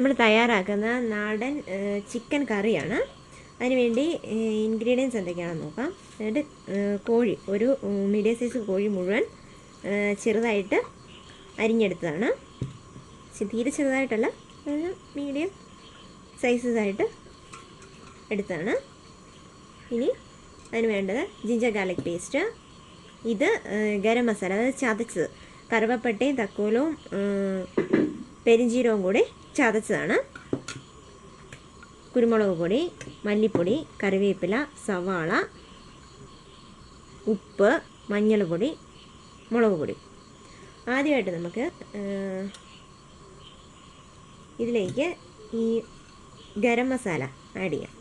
നമ്മൾ തയ്യാറാക്കുന്ന നാടൻ ചിക്കൻ കറിയാണ്. അതിനുവേണ്ടി ഇൻഗ്രീഡിയൻസ് എന്തൊക്കെയാണെന്ന് നോക്കാം. എന്നിട്ട് കോഴി, ഒരു മീഡിയം സൈസ് കോഴി മുഴുവൻ ചെറുതായിട്ട് അരിഞ്ഞെടുത്തതാണ്. തീരെ ചെറുതായിട്ടല്ല, മീഡിയം സൈസസായിട്ട് എടുത്തതാണ്. ഇനി അതിന് വേണ്ടത് ജിഞ്ചർ ഗാർലിക് പേസ്റ്റ്, ഇത് ഗരം മസാല, അതായത് ചതച്ചത്, കറുവപ്പട്ടയും തക്കോലവും പെരിഞ്ചീരവും കൂടി ചതച്ചതാണ്, കുരുമുളക് പൊടി, മല്ലിപ്പൊടി, കറിവേപ്പില, സവാള, ഉപ്പ്, മഞ്ഞൾപ്പൊടി, മുളക് പൊടി. ആദ്യമായിട്ട് നമുക്ക് ഇതിലേക്ക് ഈ ഗരം മസാല ആഡ് ചെയ്യാം.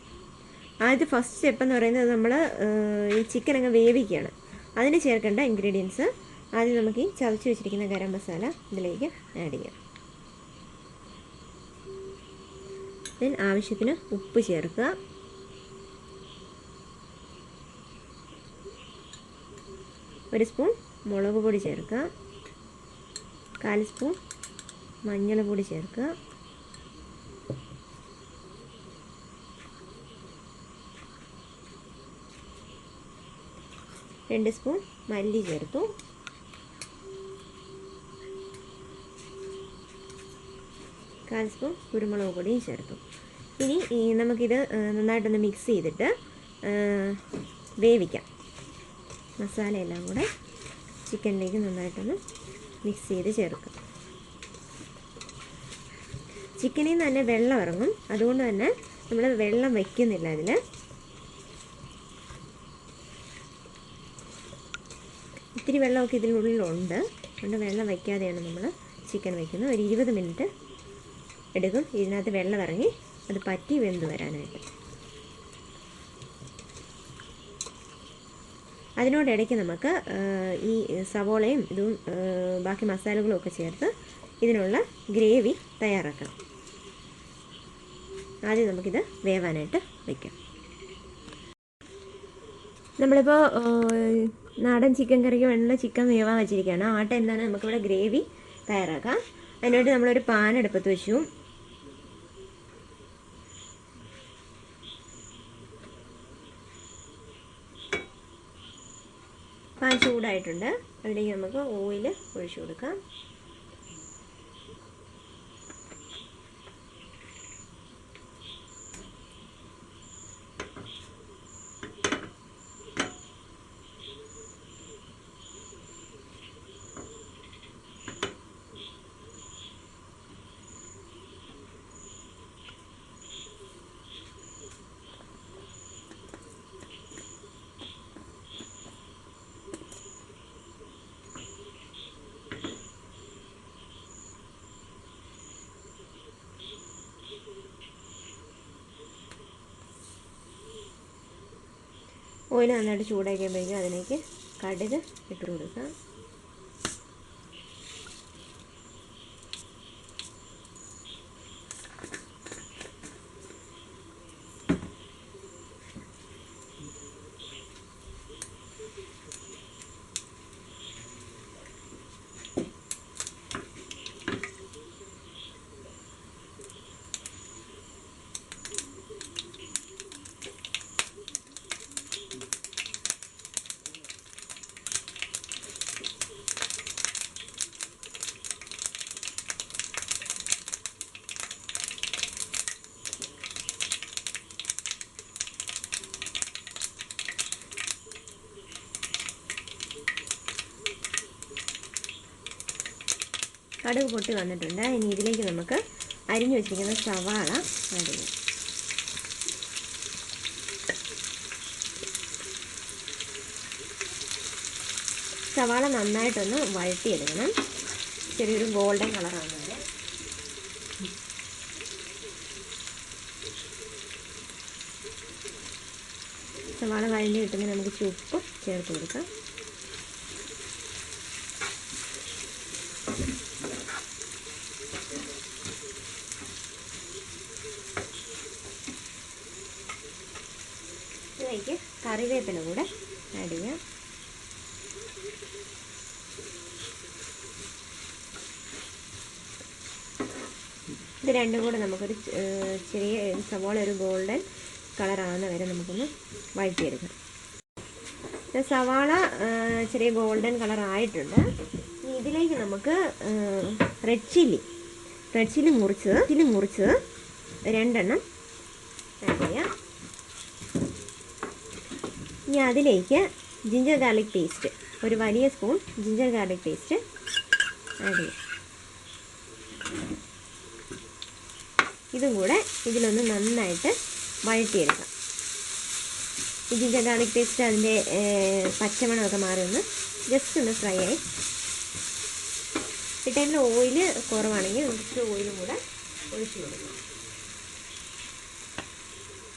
ആദ്യത്തെ ഫസ്റ്റ് സ്റ്റെപ്പ് എന്ന് പറയുന്നത് നമ്മൾ ഈ ചിക്കൻ അങ്ങ് വേവിക്കുകയാണ്. അതിന് ചേർക്കേണ്ട ഇൻഗ്രീഡിയൻസ് ആദ്യം നമുക്ക് ഈ ചതച്ച് വെച്ചിരിക്കുന്ന ഗരം മസാല ഇതിലേക്ക് ആഡ് ചെയ്യാം. ദെൻ ആവശ്യത്തിന് ഉപ്പ് ചേർക്കുക. ഒരു സ്പൂൺ മുളക് പൊടി ചേർക്കുക. 1/4 സ്പൂൺ മഞ്ഞൾപ്പൊടി ചേർക്കുക. രണ്ട് സ്പൂൺ മല്ലി ചേർത്തു. 1/4 സ്പൂൺ കുരുമുളക് പൊടിയും ചേർത്തു. ഇനി നമുക്കിത് നന്നായിട്ടൊന്ന് മിക്സ് ചെയ്തിട്ട് വേവിക്കാം. മസാലയെല്ലാം കൂടെ ചിക്കനിലേക്ക് നന്നായിട്ടൊന്ന് മിക്സ് ചെയ്ത് ചേർക്കാം. ചിക്കനിൽ നിന്ന് തന്നെ വെള്ളം ഇറങ്ങും, അതുകൊണ്ട് തന്നെ നമ്മൾ വെള്ളം വയ്ക്കുന്നില്ല അതിൽ. ഇത്തിരി വെള്ളമൊക്കെ ഇതിനുള്ളിലുണ്ട്, അതുകൊണ്ട് വെള്ളം വയ്ക്കാതെയാണ് നമ്മൾ ചിക്കൻ വയ്ക്കുന്നത്. ഒരു 20 മിനിറ്റ് എടുക്കും ഇതിനകത്ത് വെള്ളം ഇറങ്ങി അത് പറ്റി വെന്ത് വരാനായിട്ട്. അതിനോടിടയ്ക്ക് നമുക്ക് ഈ സവോളയും ഇതും ബാക്കി മസാലകളും ഒക്കെ ചേർത്ത് ഇതിനുള്ള ഗ്രേവി തയ്യാറാക്കാം. ആദ്യം നമുക്കിത് വേവാനായിട്ട് വയ്ക്കാം. നമ്മളിപ്പോൾ നാടൻ ചിക്കൻ കറിക്ക് വേണ്ട ചിക്കൻ വേവാൻ വെച്ചിരിക്കുകയാണ്. ആ ടൈം തന്നെ നമുക്കിവിടെ ഗ്രേവി തയ്യാറാക്കാം. അതിനുവേണ്ടി നമ്മളൊരു പാൻ അടുപ്പത്ത് വെച്ചു. പാൻ ചൂടായിട്ടുണ്ട്. അതിലേക്ക് നമുക്ക് ഓയിൽ ഒഴിച്ചു കൊടുക്കാം. ഓയിൽ നന്നായിട്ട് ചൂടാക്കിയപ്പോഴേക്കും അതിലേക്ക് കടുക് ഇട്ട് കൊടുക്കാം. കടുക് പൊട്ടി വന്നിട്ടുണ്ട്. ഇനി ഇതിലേക്ക് നമുക്ക് അരിഞ്ഞു വെച്ചിരിക്കുന്ന സവാള ആഡ് ചെയ്യാം. സവാള നന്നായിട്ടൊന്ന് വഴറ്റിയെടുക്കണം. ചെറിയൊരു ഗോൾഡൻ കളറാകുന്നത്. സവാള വഴഞ്ഞ് കിട്ടുമ്പോൾ നമുക്ക് ഉപ്പ് ചേർത്ത് കൊടുക്കാം. ഇതിലേക്ക് കറിവേപ്പില കൂടെ ആഡ് ചെയ്യാം. ഇത് രണ്ടും കൂടെ നമുക്കൊരു ചെറിയ സവാള ഒരു ഗോൾഡൻ കളറാകുന്ന വരെ നമുക്കൊന്ന് വഴറ്റിയെടുക്കാം. സവാള ചെറിയ ഗോൾഡൻ കളറായിട്ടുണ്ട്. ഇതിലേക്ക് നമുക്ക് റെഡ് ചില്ലി മുറിച്ചത് 2 എണ്ണം ആഡ് ചെയ്യാം. ഇനി അതിലേക്ക് ജിഞ്ചർ ഗാർലിക് പേസ്റ്റ് ഒരു വലിയ spoon ginger garlic paste add ചെയ്യാം. ഇതും കൂടെ ഇതിലൊന്ന് നന്നായിട്ട് വഴറ്റിയെടുക്കാം. ഈ ജിഞ്ചർ ഗാർലിക് പേസ്റ്റ് അതിൻ്റെ പച്ചമണമൊക്കെ മാറി ഒന്ന് ജസ്റ്റ് ഒന്ന് ഫ്രൈ ആയി. ഈ ടൈമിൽ ഓയിൽ കുറവാണെങ്കിൽ കുറച്ച് ഓയിലും കൂടെ ഒഴിച്ചു കൊടുക്കാം.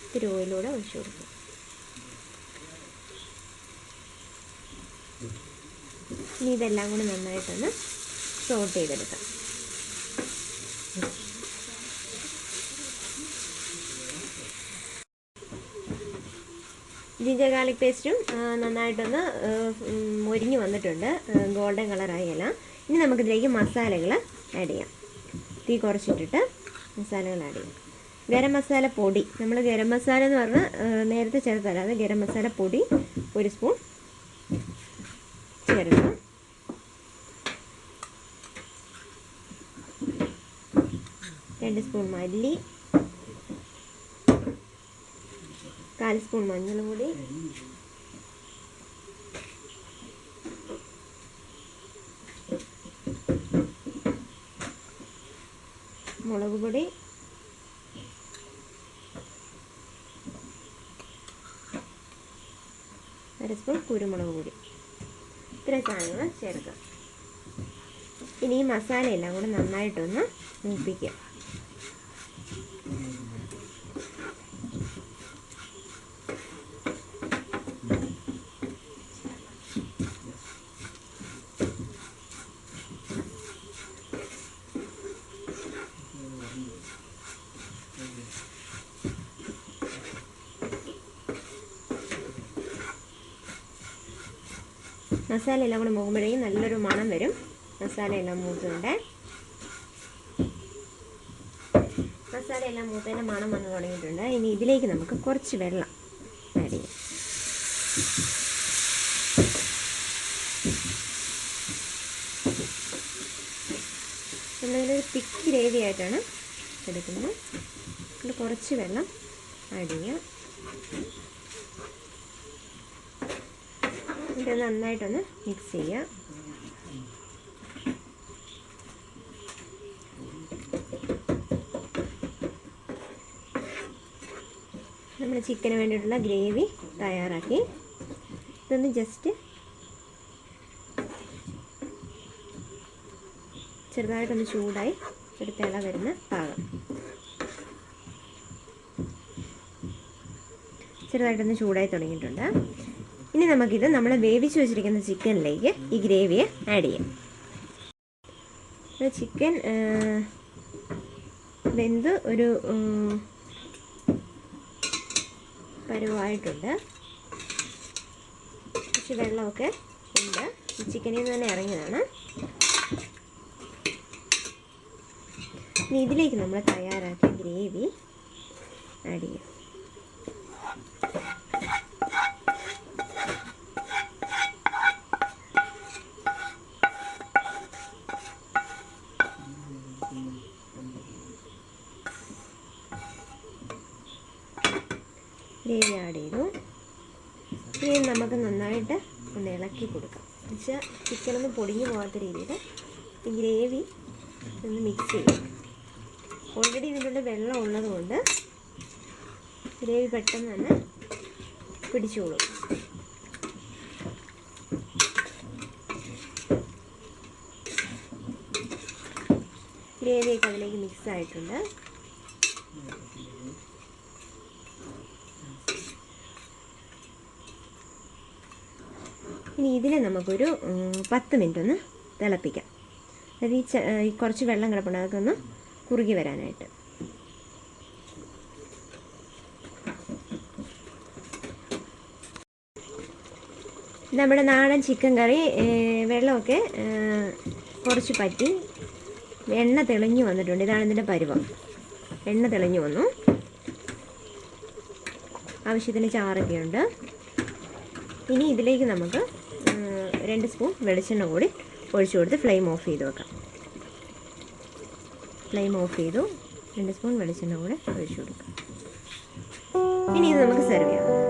ഇത്തിരി ഓയിലൂടെ ഒഴിച്ചു കൊടുക്കും. ഇനി ഇതെല്ലാം കൂടെ നന്നായിട്ടൊന്ന് സോട്ട് ചെയ്തെടുക്കാം. ജിഞ്ചർ ഗാർലിക് പേസ്റ്റും നന്നായിട്ടൊന്ന് മൊരിഞ്ഞ് വന്നിട്ടുണ്ട്, ഗോൾഡൻ കളറായല്ല. ഇനി നമുക്കിതിലേക്ക് മസാലകൾ ആഡ് ചെയ്യാം. തീ കുറച്ചിട്ടിട്ട് മസാലകൾ ആഡ് ചെയ്യാം. ഗരം മസാല പൊടി, നമ്മൾ ഗരം മസാല എന്ന് പറഞ്ഞാൽ നേരത്തെ ചേർത്തല്ല, അത് ഗരം മസാല പൊടി 1 സ്പൂൺ ചേർക്കാം. രണ്ട് സ്പൂൺ മല്ലി, 1/4 സ്പൂൺ മഞ്ഞൾപ്പൊടി, മുളക് പൊടി, 1 സ്പൂൺ കുരുമുളക് പൊടി. ഇത്രയും സാധനങ്ങൾ ചേർക്കാം. ഇനി ഈ മസാലയെല്ലാം കൂടെ നന്നായിട്ടൊന്ന് മൂപ്പിക്കാം. മസാല എല്ലാം കൂടെ മൂക്കുമ്പോഴേക്കും നല്ലൊരു മണം വരും. മസാല എല്ലാം മൂത്തുണ്ട്. മസാല എല്ലാം മൂത്തതിൻ്റെ മണം വന്ന് തുടങ്ങിയിട്ടുണ്ട്. ഇനി ഇതിലേക്ക് നമുക്ക് കുറച്ച് വെള്ളം ആഡ് ചെയ്യാം. നമ്മളിതൊരു തിക്ക് ഗ്രേവി ആയിട്ടാണ് എടുക്കുന്നത്. അതിൽ കുറച്ച് വെള്ളം ആഡ് ചെയ്യാം. ഇത് നന്നായിട്ടൊന്ന് മിക്സ് ചെയ്യാം. നമ്മൾ ചിക്കന് വേണ്ടിയിട്ടുള്ള ഗ്രേവി തയ്യാറാക്കി. ഇതൊന്ന് ജസ്റ്റ് ചെറുതായിട്ടൊന്ന് ചൂടായി ഒരു തിള വരുന്ന പാകം. ചെറുതായിട്ടൊന്ന് ചൂടായി തുടങ്ങിയിട്ടുണ്ട്. ഇനി നമുക്കിത് നമ്മൾ വേവിച്ച് വെച്ചിരിക്കുന്ന ചിക്കനിലേക്ക് ഈ ഗ്രേവിയെ ആഡ് ചെയ്യാം. ചിക്കൻ വെന്ത് ഒരു പരുവായിട്ടുണ്ട്. കുറച്ച് വെള്ളമൊക്കെ ഉണ്ട്. ചിക്കനിൽ നിന്ന് തന്നെ ഇറങ്ങിയതാണ്. ഇനി ഇതിലേക്ക് നമ്മൾ തയ്യാറാക്കിയ ഗ്രേവി ആഡ് ചെയ്യാം. ഗ്രേവി ആഡ് ചെയ്തു. ഇനി നമുക്ക് നന്നായിട്ട് ഒന്ന് ഇളക്കി കൊടുക്കാം. എന്നുവെച്ചാൽ ചിക്കനൊന്നും പൊടിഞ്ഞു പോകാത്ത രീതിയിൽ ഈ ഗ്രേവി ഒന്ന് മിക്സ് ചെയ്യും. ഓൾറെഡി ഇതിൻ്റെ വെള്ളം ഉള്ളത് കൊണ്ട് ഗ്രേവി പെട്ടെന്ന് തന്നെ പിടിച്ചോളും. ഗ്രേവിയൊക്കെ അതിലേക്ക് മിക്സ് ആയിട്ടുണ്ട്. ഇനി ഇതിനെ നമുക്കൊരു 10 മിനിറ്റ് ഒന്ന് തിളപ്പിക്കാം. അതായത് ഈ കുറച്ച് വെള്ളം കിടപ്പുണ്ട്, അതൊക്കെ ഒന്ന് കുറുകി വരാനായിട്ട്. നമ്മുടെ നാടൻ ചിക്കൻ കറി വെള്ളമൊക്കെ കുറച്ച് പറ്റി എണ്ണ തെളിഞ്ഞു വന്നിട്ടുണ്ട്. ഇതാണ് ഇതിൻ്റെ പരുവം. എണ്ണ തെളിഞ്ഞു വന്നു. ആവശ്യത്തിന് ചാറൊക്കെ ഉണ്ട്. ഇനി ഇതിലേക്ക് നമുക്ക് 2 സ്പൂൺ വെളിച്ചെണ്ണ കൂടി ഒഴിച്ചു കൊടുത്ത് ഫ്ലെയിം ഓഫ് ചെയ്ത് വെക്കാം. ഫ്ലെയിം ഓഫ് ചെയ്തു. 2 സ്പൂൺ വെളിച്ചെണ്ണ കൂടെ ഒഴിച്ചു കൊടുക്കാം. ഇനി ഇത് നമുക്ക് സെർവ് ചെയ്യാം.